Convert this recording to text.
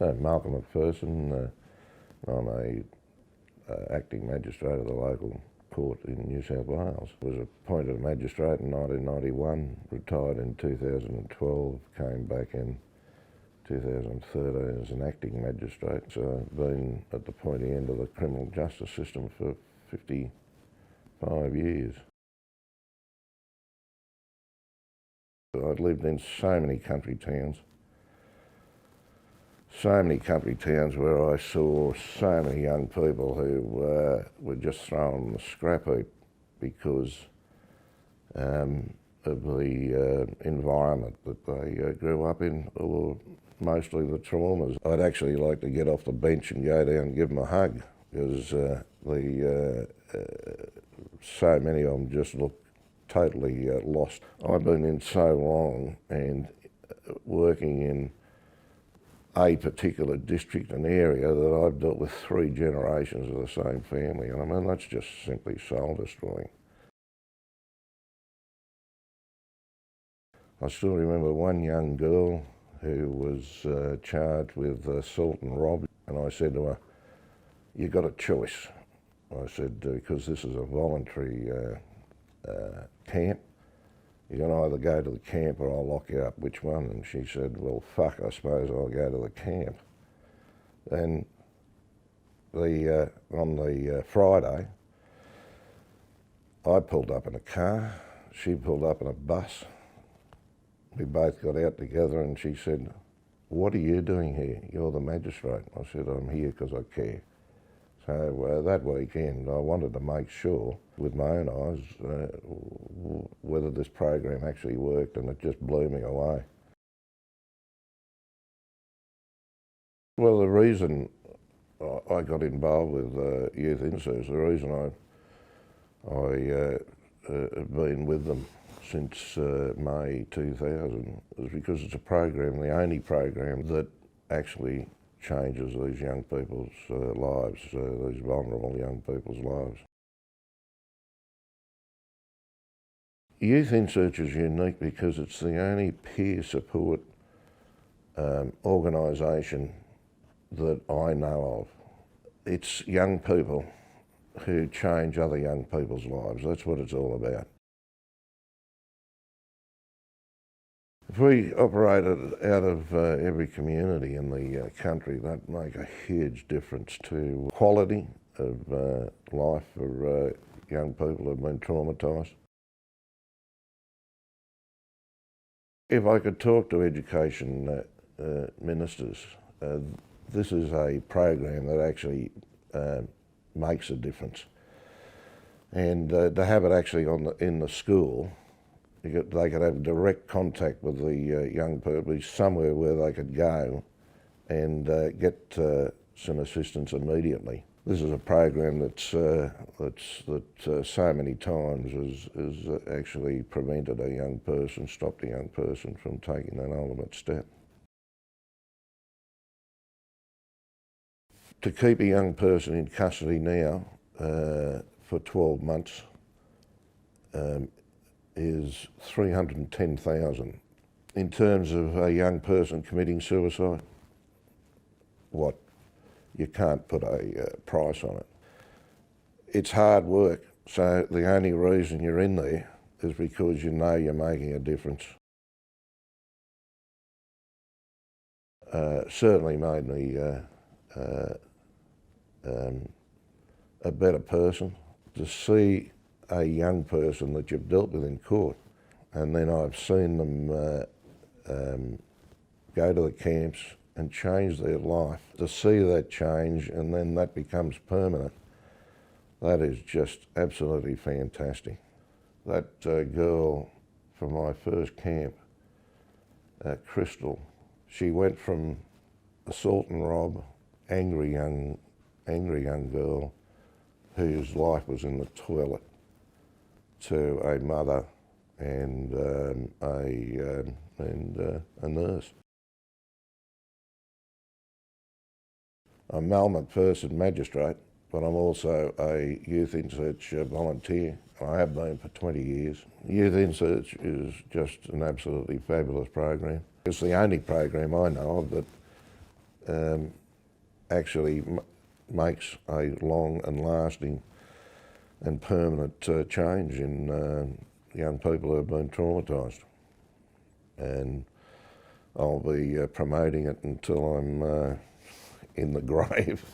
Malcolm Macpherson, I'm a acting magistrate of the local court in New South Wales. Was appointed a magistrate in 1991, retired in 2012, came back in 2013 as an acting magistrate. So I've been at the pointy end of the criminal justice system for 55 years. I've lived in so many country towns where I saw so many young people who were just thrown on the scrap heap because of the environment that they grew up in, or mostly the traumas. I'd actually like to get off the bench and go down and give them a hug, because so many of them just look totally lost. I've been in so long and working in a particular district and area that I've dealt with 3 generations of the same family, and I mean, that's just simply soul destroying. I still remember one young girl who was charged with assault and robbery, and I said to her, "You've got a choice." I said, "Because this is a voluntary camp, you can either go to the camp or I'll lock you up. Which one?" And she said, "Well, fuck, I suppose I'll go to the camp." And on the Friday, I pulled up in a car, she pulled up in a bus. We both got out together and she said, "What are you doing here? You're the magistrate." I said, "I'm here because I care." So that weekend I wanted to make sure with my own eyes whether this program actually worked, and it just blew me away. Well, the reason I got involved with Youth Insearch, the reason I have been with them since May 2000 is because it's a program, the only program that actually changes these young people's lives, these vulnerable young people's lives. Youth Insearch is unique because it's the only peer support organisation that I know of. It's young people who change other young people's lives. That's what it's all about. If we operated out of every community in the country, that'd make a huge difference to quality of life for young people who've been traumatised. If I could talk to education ministers, this is a program that actually makes a difference. And to have it actually in the school, they could have direct contact with the young people, somewhere where they could go and get some assistance immediately. This is a program that so many times has actually prevented a young person, stopped a young person from taking that ultimate step. To keep a young person in custody now for 12 months is $310,000. In terms of a young person committing suicide, you can't put a price on it. It's hard work, so the only reason you're in there is because you know you're making a difference. Certainly made me a better person to see a young person that you've dealt with in court, and then I've seen them go to the camps and change their life. To see that change and then that becomes permanent, that is just absolutely fantastic. That girl from my first camp, Crystal, she went from assault and rob, angry young girl whose life was in the toilet, to a mother and a nurse. I'm Macpherson Magistrate, but I'm also a Youth Insearch volunteer. I have been for 20 years. Youth Insearch is just an absolutely fabulous program. It's the only program I know of actually makes a long and lasting and permanent change in young people who have been traumatised. And I'll be promoting it until I'm in the grave.